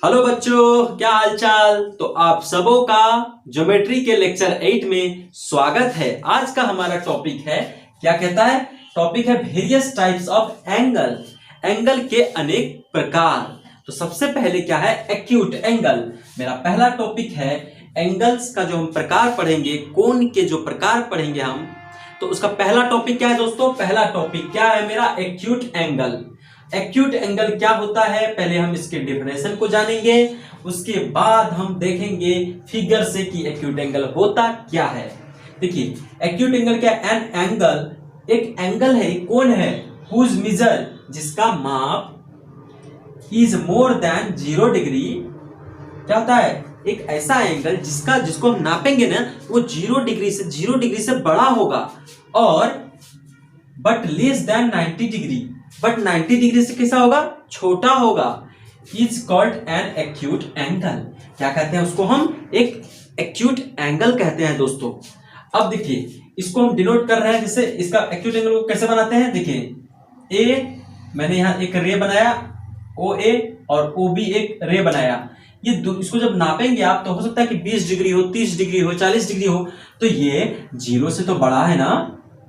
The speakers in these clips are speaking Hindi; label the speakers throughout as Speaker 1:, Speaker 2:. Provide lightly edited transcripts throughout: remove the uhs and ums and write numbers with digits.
Speaker 1: हेलो बच्चों, क्या हालचाल। तो आप सबों का ज्योमेट्री के लेक्चर 8 में स्वागत है। आज का हमारा टॉपिक है, क्या कहता है, टॉपिक है various types of angle. Angle के अनेक प्रकार। तो सबसे पहले क्या है, एक्यूट एंगल। मेरा पहला टॉपिक है एंगल्स का जो हम प्रकार पढ़ेंगे, कोण के जो प्रकार पढ़ेंगे हम। तो उसका पहला टॉपिक क्या है दोस्तों, पहला टॉपिक क्या है मेरा, एक्यूट एंगल। एक्यूट एंगल क्या होता है, पहले हम इसके डेफिनेशन को जानेंगे, उसके बाद हम देखेंगे फिगर से कि एक्यूट एंगल होता क्या है। देखिए, एक्यूट एंगल क्या, एन एंगल, एक एंगल है, कोण है, हुज मेजर, जिसका माप इज मोर देन 0 डिग्री। क्या होता है, एक ऐसा एंगल जिसको हम नापेंगे ना, वो 0 डिग्री से बड़ा होगा, और but less than 90 degree, but 90 degree से कैसा होगा, छोटा होगा, is called an acute angle. क्या कहते हैं उसको, हम एक एक्यूट एंगल कहते हैं दोस्तों। अब देखिए, इसको हम डिनोट कर रहे हैं, जैसे इसका एक्यूट एंगल को कैसे बनाते हैं। देखिए, ए मैंने यहां एक रे बनाया, ओ ए, और ओ बी एक रे बनाया। ये इसको जब नापेंगे आप, तो हो सकता है कि 20 डिग्री हो, 30 डिग्री हो, 40 डिग्री हो, तो ये 0 से तो बड़ा है ना,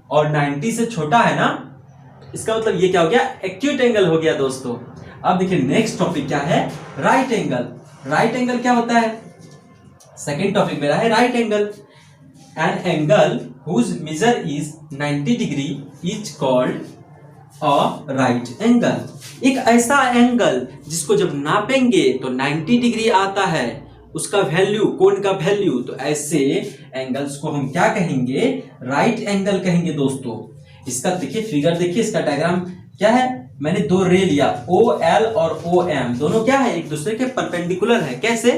Speaker 1: और 90 से छोटा है ना। इसका मतलब ये क्या हो गया, एक्यूट एंगल हो गया दोस्तों। अब देखिए, नेक्स्ट टॉपिक क्या है, राइट एंगल। राइट एंगल क्या होता है, सेकंड टॉपिक मेरा है right angle. An angle whose measure is 90 degree is called a right angle. एक ऐसा एंगल जिसको जब नापेंगे तो 90 डिग्री आता है, उसका वैल्यू, कोण का वैल्यू, तो ऐसे एंगल्स को हम क्या कहेंगे, राइट एंगल कहेंगे दोस्तों। इसका देखिए फिगर, देखिए इसका डायग्राम क्या है, मैंने दो रे लिया, ओ एल और ओ एम, दोनों क्या है, एक दूसरे के परपेंडिकुलर है। कैसे,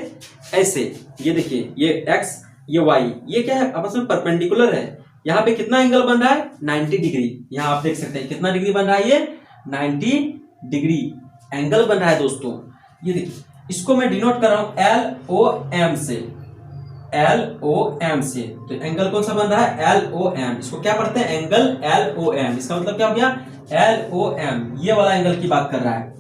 Speaker 1: ऐसे, ये देखिए, ये एक्स, ये वाई, ये क्या है, आपस में परपेंडिकुलर है। यहाँ पे कितना एंगल बन रहा है, 90 डिग्री। यहाँ आप देख सकते हैं कितना डिग्री बन रहा है, ये 90 डिग्री एंगल बन रहा है दोस्तों। ये देखिए, इसको मैं डिनोट कर रहा हूं एल ओ एम से, एल ओ एम से। तो एंगल कौन सा बन रहा है, एल ओ एम। इसको क्या पढ़ते हैं, एंगल एल ओ एम। इसका मतलब क्या हो गया, एल ओ एम, ये वाला एंगल की बात कर रहा है,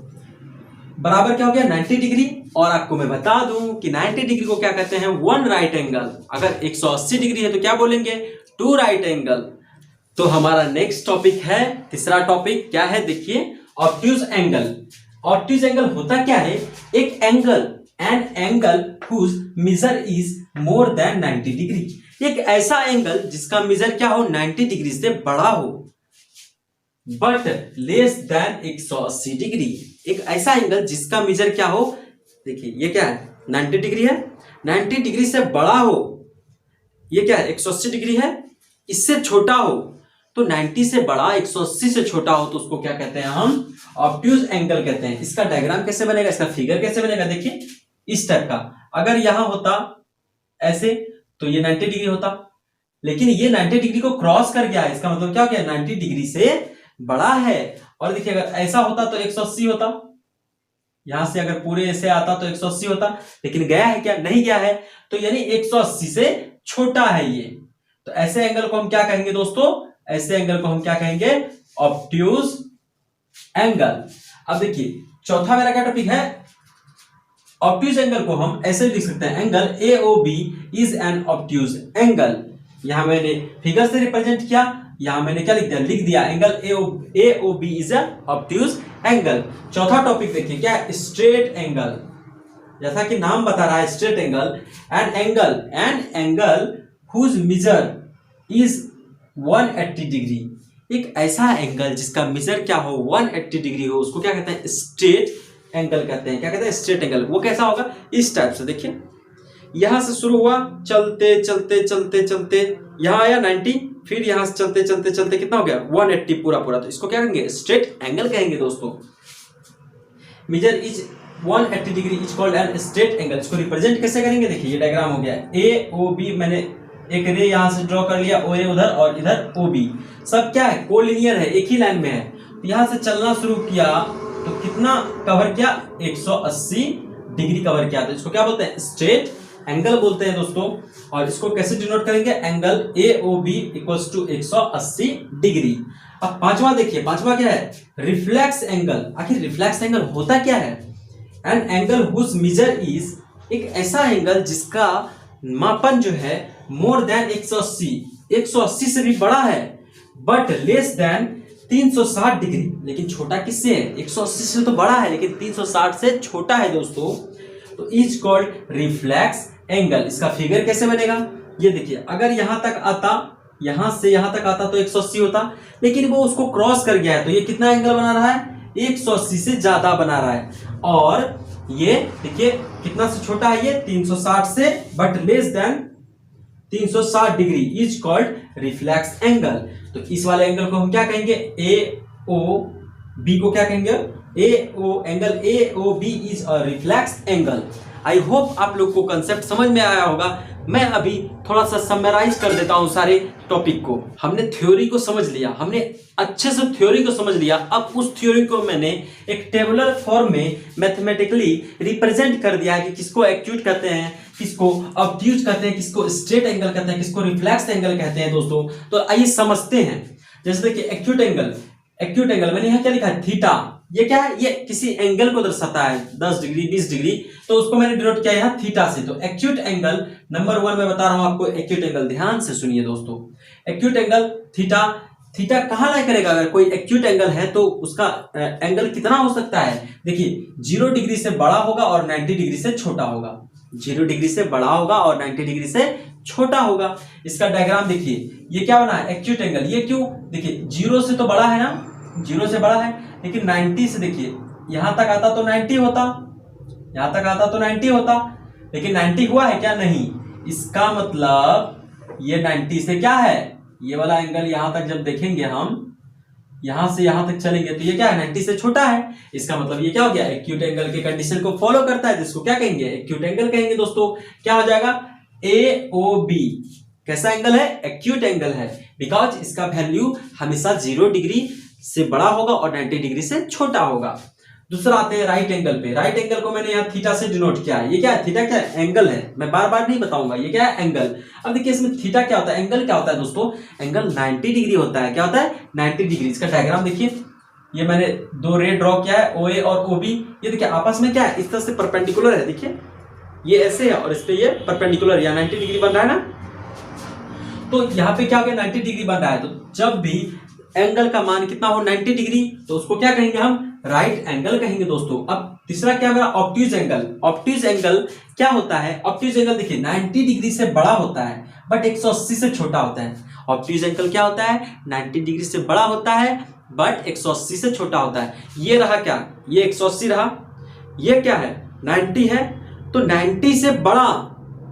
Speaker 1: बराबर क्या हो गया, 90 डिग्री। और आपको मैं बता दूं कि 90 डिग्री को क्या कहते हैं, 1 राइट एंगल। अगर 180 डिग्री है तो क्या बोलेंगे, 2 राइट एंगल। तो हमारा नेक्स्ट टॉपिक है, तीसरा टॉपिक क्या है, देखिए, ऑब्ट्यूज एंगल। ऑब्ट्यूज एंगल होता क्या है, एक angle, an angle whose measure is more than 90 degree. एक ऐसा एंगल जिसका मेजर क्या हो, 90 डिग्री से बड़ा हो, बट लेस देन 180 डिग्री। एक ऐसा एंगल जिसका मेजर क्या हो, देखिए ये क्या है, 90 डिग्री है, 90 डिग्री से बड़ा हो, ये क्या है, 180 डिग्री है, इससे छोटा हो, तो 90 से बड़ा 180 से छोटा हो, तो उसको क्या कहते हैं, हम ऑब्ट्यूज एंगल कहते हैं। इसका डायग्राम कैसे बनेगा, इसका फिगर कैसे बनेगा, देखिए इस टाइप का। अगर यहां होता ऐसे, तो ये 90 डिग्री होता, लेकिन ये 90 डिग्री को क्रॉस कर गया है, इसका मतलब क्या हो गया, 90 डिग्री से बड़ा है। और देखिए, अगर ऐसा होता तो 180 होता, यहां से अगर पूरे ऐसे आता तो 180 होता, लेकिन गया है क्या, नहीं गया है, तो यानी 180 से छोटा है ये। तो ऐसे एंगल को हम क्या कहेंगे दोस्तों, ऐसे एंगल को हम क्या कहेंगे, ऑब्ट्यूज एंगल। अब देखिए, चौथा मेरा क्या टॉपिक है, ऑब्ट्यूज एंगल को हम ऐसे लिख सकते हैं, angle AOB is an obtuse angle. यहां मैंने फिगर से रिप्रेजेंट किया, यहां मैंने क्या लिख दिया, angle AOB is an obtuse angle. चौथा टॉपिक देखिए, क्या है, स्ट्रेट एंगल। जैसा कि नाम बता रहा है, straight angle, an angle whose measure is 180 degree. एक ऐसा एंगल जिसका मेजर क्या हो, 180 डिग्री हो, उसको क्या कहते हैं, स्ट्रेट एंगल कहते हैं। क्या कहते हैं, स्ट्रेट एंगल। वो कैसा होगा, इस टाइप से, देखिए यहां से शुरू हुआ, चलते चलते चलते चलते यहां आया 90, फिर यहां से चलते चलते चलते कितना हो गया, 180 पूरा पूरा। तो इसको क्या कहेंगे, स्ट्रेट एंगल कहेंगे दोस्तों। Measure is 180 degree is called an straight angle. इसको रिप्रेजेंट कैसे करेंगे, देखिए ये डायग्राम हो गया, AOB, मैंने एक रे यहां से ड्रॉ कर लिया, OA उधर और इधर OB, सब क्या है, कोलिनियर है, एक ही लाइन में है। तो यहां से चलना शुरू किया तो कितना कवर किया, 180 डिग्री कवर किया। तो इसको क्या बोलते हैं, स्ट्रेट एंगल बोलते हैं दोस्तों। और इसको कैसे डिनोट करेंगे, angle AOB equals to 180 degree. अब पांचवा देखिए, पांचवा क्या है, रिफ्लेक्स एंगल। आखिर रिफ्लेक्स एंगल होता क्या है, an angle whose measure is, एक ऐसा एंगल जिसका मापन जो है मोर देन 180 से भी बड़ा है, बट लेस देन 360 डिग्री, लेकिन छोटा किससे है? 180 से तो बड़ा है लेकिन 360 से छोटा है दोस्तों, तो इज कॉल्ड रिफ्लेक्स एंगल। इसका फिगर कैसे बनेगा? ये देखिए, अगर यहां तक आता, यहां से यहां तक आता तो 180 होता, लेकिन वो उसको क्रॉस कर गया है, तो ये कितना एंगल बना रहा है? 180 से ज्यादा बना रहा है। और ये देखिए कितना से छोटा है? ये 360 से, but less than 360 degree, is called reflex angle. तो इस वाले एंगल को हम क्या कहेंगे? ए ओ बी को क्या कहेंगे? A O angle A O B is a reflex angle. I hope आप लोग को कंसेप्ट समझ में आया होगा। मैं अभी थोड़ा सा समराइज कर देता हूं सारे टॉपिक को। हमने थ्योरी को समझ लिया, हमने अच्छे से थ्योरी को समझ लिया। अब उस थ्योरी को मैंने एक टेबुलर फॉर्म में मैथमेटिकली रिप्रेजेंट कर दिया है कि किसको एक्यूट कहते हैं, किसको ऑब्ट्यूज कहते हैं, किसको स्ट्रेट एंगल कहते हैं, किसको रिफ्लेक्स एंगल कहते हैं दोस्तों। तो आइए समझते हैं। जैसे देखिए एक्यूट एंगल मैंने यहाँ क्या लिखा है? थीटा। ये क्या है? ये किसी एंगल को दर्शाता है, 10 डिग्री 20 डिग्री, तो उसको मैंने डिनोट किया यहाँ थीटा से। तो एक्यूट एंगल नंबर 1 में बता रहा हूं आपको। एक्यूट एंगल ध्यान से सुनिए दोस्तों, एक्यूट एंगल थीटा। थीटा कहां लाई करेगा? अगर कोई एक्यूट एंगल है तो उसका एंगल कितना हो सकता है? देखिए 0 डिग्री से बड़ा होगा और 90 डिग्री से छोटा होगा। 0 डिग्री से बड़ा होगा और 90 डिग्री से छोटा होगा। इसका डायग्राम देखिए, ये क्या बना है? Acute angle. ये क्यों? देखिए 0 से तो बड़ा है ना, 0 से बड़ा है, लेकिन 90 से देखिए यहां तक आता तो 90 होता, यहां तक आता तो 90 होता, लेकिन 90 हुआ है क्या? नहीं। इसका मतलब ये 90 से क्या है? ये वाला एंगल यहां तक जब देखेंगे हम, यहां से यहां तक चलेंगे तो ये क्या है? 90 से छोटा है। इसका मतलब ये क्या हो गया? एक्यूट एंगल के कंडीशन को फॉलो करता है, जिसको क्या कहेंगे? एक्यूट एंगल कहेंगे दोस्तों। क्या हो जाएगा? ए ओ बी कैसा एंगल है? एक्यूट एंगल है, बिकॉज इसका वैल्यू हमेशा 0 डिग्री से बड़ा होगा और 90 डिग्री से छोटा होगा। दूसरा आते हैं राइट एंगल पे। राइट एंगल को मैंने यहाँ थीटा से डिनोट किया है। ये क्या है? थीटा क्या है? एंगल है। मैं बार बार नहीं बताऊंगा ये क्या है, एंगल। अब देखिए इसमें थीटा क्या होता है, एंगल क्या होता है दोस्तों? एंगल 90 डिग्री होता है। क्या होता है? 90 डिग्री। इसका डायग्राम देखिए, ये मैंने 2 रे ड्रॉ किया है, OA और OB। ये देखिए आपस में क्या है? इस तरह से परपेंडिकुलर है। देखिए ये ऐसे है और इस पे ये परपेंडिकुलर, या 90 डिग्री बन रहा है ना। तो यहाँ पे क्या हो गया? 90 डिग्री बन रहा है। तो जब भी एंगल का मान कितना हो? 90 डिग्री, तो उसको क्या कहेंगे हम? राइट एंगल कहेंगे दोस्तों। अब तीसरा क्या मेरा? Obtuse angle. ऑब्ट्यूज एंगल क्या होता है? ऑब्ट्यूज एंगल देखिए 90 डिग्री से बड़ा होता है बट 180 से छोटा होता है। ऑब्ट्यूज एंगल क्या होता है? 90 डिग्री से बड़ा होता है बट 180 से छोटा होता है। ये रहा क्या? ये 180 रहा, ये क्या है? 90 है। तो 90 से बड़ा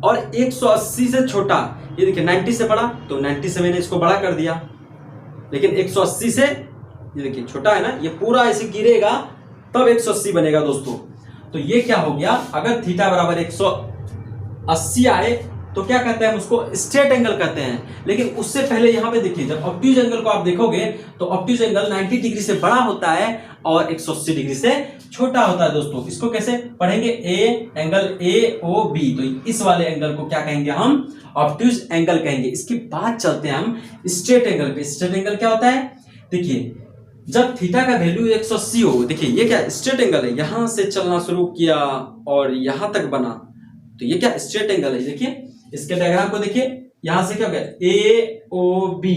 Speaker 1: और 180 से छोटा, ये देखिए 90 से बड़ा, तो 90 से मैंने इसको बड़ा कर दिया, लेकिन 180 से ये देखिए छोटा है ना, ये पूरा ऐसे गिरेगा तब 180 बनेगा दोस्तों। तो ये क्या हो गया? अगर थीटा बराबर 180 आए तो क्या कहते हैं? उसको स्ट्रेट एंगल कहते हैं। लेकिन उससे पहले यहां पे देखिए, जब ऑब्ट्यूज एंगल को आप देखोगे तो ऑब्ट्यूज एंगल 90 डिग्री से बड़ा होता है और 180 डिग्री से छोटा होता है दोस्तों। इसको कैसे पढ़ेंगे? Angle A O B. तो इस वाले एंगल को क्या कहेंगे हम? ऑब्ट्यूज एंगल कहेंगे। इसके बाद चलते हैं हम स्ट्रेट एंगल पे। स्ट्रेट एंगल क्या होता है? देखिए जब थीटा का वैल्यू 180 हो, देखिए ये क्या स्ट्रेट एंगल है, यहां से चलना शुरू किया और यहां तक बना, तो ये क्या स्ट्रेट एंगल है। देखिए इसके डायग्राम को देखिए, यहां से क्या हो गया? ए ओ बी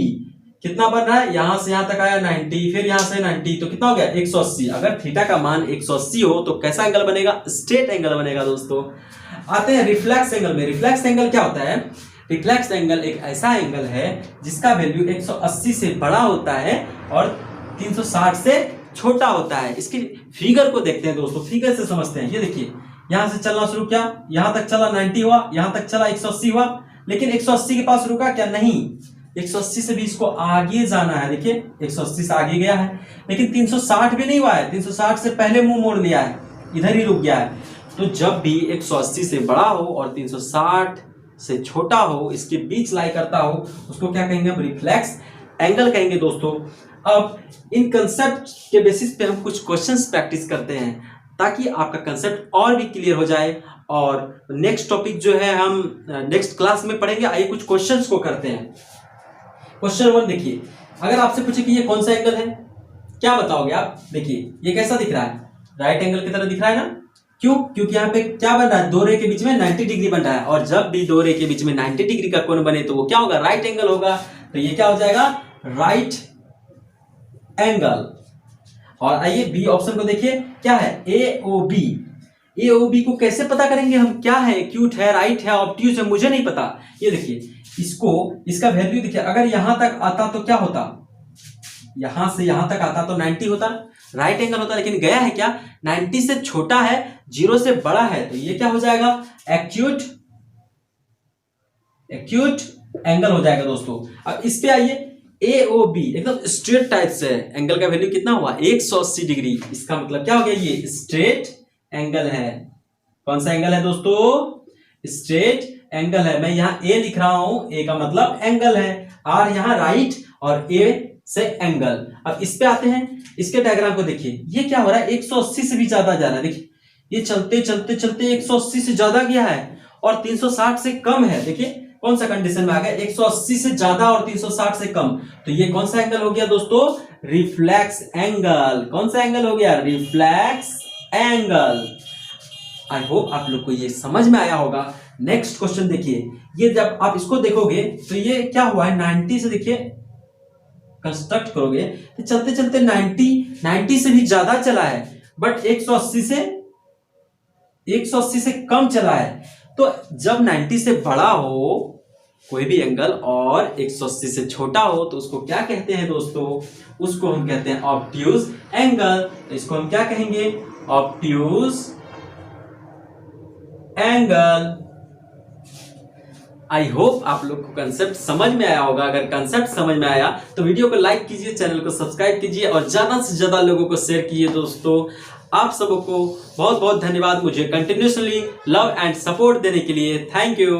Speaker 1: कितना बन रहा है? यहां से यहां तक आया 90, फिर यहां से 90, तो कितना हो गया? 180। अगर थीटा का मान 180 हो तो कैसा एंगल बनेगा? स्ट्रेट एंगल बनेगा दोस्तों। आते हैं रिफ्लेक्स एंगल में। रिफ्लेक्स एंगल क्या होता है? रिफ्लेक्स एंगल एक ऐसा एंगल है जिसका वैल्यू 180 से बड़ा होता है और 360 से छोटा होता है। इसकी फिगर को देखते हैं दोस्तों, फिगर से समझते हैं। ये देखिए यहां से चलना शुरू किया, यहां तक चला 90 हुआ, यहां तक चला 180 हुआ, लेकिन 180 के पास रुका क्या? नहीं, 180 से भी इसको आगे जाना है। देखिए 180 से आगे गया है, लेकिन 360 भी नहीं हुआ है, 360 से पहले मुंह मोड़ लिया है, इधर ही रुक गया है। तो जब भी 180 से बड़ा हो और 360 से छोटा हो, इसके बीच लाई करता हो, उसको क्या कहेंगे हम? रिफ्लेक्स एंगल कहेंगे दोस्तों। अब इन कंसेप्ट के बेसिस पे हम कुछ क्वेश्चंस प्रैक्टिस करते हैं ताकि आपका कंसेप्ट और भी क्लियर हो जाए। और नेक्स्ट टॉपिक जो है हम नेक्स्ट क्लास में पढ़ेंगे। आइए कुछ क्वेश्चंस को करते हैं। क्वेश्चन 1 देखिए, अगर आपसे पूछे कि ये कौन सा एंगल है, क्या बताओगे आप? देखिए ये कैसा दिख रहा है? राइट एंगल की तरह दिख रहा है ना। क्यों? क्योंकि यहाँ पे क्या बन रहा है, दो रे के बीच में 90 डिग्री बन रहा है, और जब भी दो रे के बीच में 90 डिग्री का कोण बने तो वो क्या होगा, राइट एंगल होगा। तो ये क्या हो जाएगा, राइट एंगल। और आइए बी ऑप्शन को देखिए, क्या है, ए ओ बी। ए ओ बी को कैसे पता करेंगे हम, क्या है, एक्यूट है, राइट है, ऑब्ट्यूज है, मुझे नहीं पता। ये देखिए, इसको, इसका वैल्यू देखिए, अगर यहां तक आता तो क्या होता, यहां से यहां तक आता तो 90 होता, राइट एंगल होता, लेकिन गया है क्या, 90 से छोटा है, 0 से बड़ा है, तो ये क्या हो जाएगा, एक्यूट एंगल हो जाएगा दोस्तों। अब इस पे आइए, ए ओ बी एकदम स्ट्रेट टाइप से एंगल का वैल्यू कितना हुआ, 180 डिग्री। इसका मतलब क्या हो गया, ये स्ट्रेट एंगल है। कौन सा एंगल है दोस्तों, स्ट्रेट एंगल है। मैं यहाँ ए लिख रहा हूं, ए का मतलब एंगल है, आर यहाँ राइट और ए से एंगल। अब इस पे आते हैं, इसके डायग्राम को देखिए, ये क्या हो रहा है, 180 से भी ज्यादा जा रहा है। देखिए ये चलते चलते चलते 180 से ज्यादा गया है और 360 से कम है। देखिए कौन सा कंडीशन में आ गया, 180 से ज्यादा और 360 से कम। तो ये कौन सा एंगल हो गया दोस्तों, रिफ्लेक्स एंगल। कौन सा एंगल हो गया, रिफ्लेक्स एंगल। आई होप आप लोग को ये समझ में आया होगा। नेक्स्ट क्वेश्चन देखिए, ये जब आप इसको देखोगे तो ये क्या हुआ है, 90 से देखिए कंस्ट्रक्ट करोगे तो चलते चलते 90 से भी ज्यादा चला है, बट 180 से कम चला है। तो जब 90 से बड़ा हो कोई भी एंगल और 180 से छोटा हो तो उसको क्या कहते हैं दोस्तों, उसको हम कहते हैं ऑब्ट्यूज एंगल। तो इसको हम क्या कहेंगे, ऑब्ट्यूज एंगल। आई होप आप लोग को कंसेप्ट समझ में आया होगा। अगर कंसेप्ट समझ में आया तो वीडियो को लाइक कीजिए, चैनल को सब्सक्राइब कीजिए और ज्यादा से ज्यादा लोगों को शेयर कीजिए दोस्तों। आप सबको बहुत बहुत धन्यवाद मुझे कंटिन्यूसली लव एंड सपोर्ट देने के लिए। Thank you.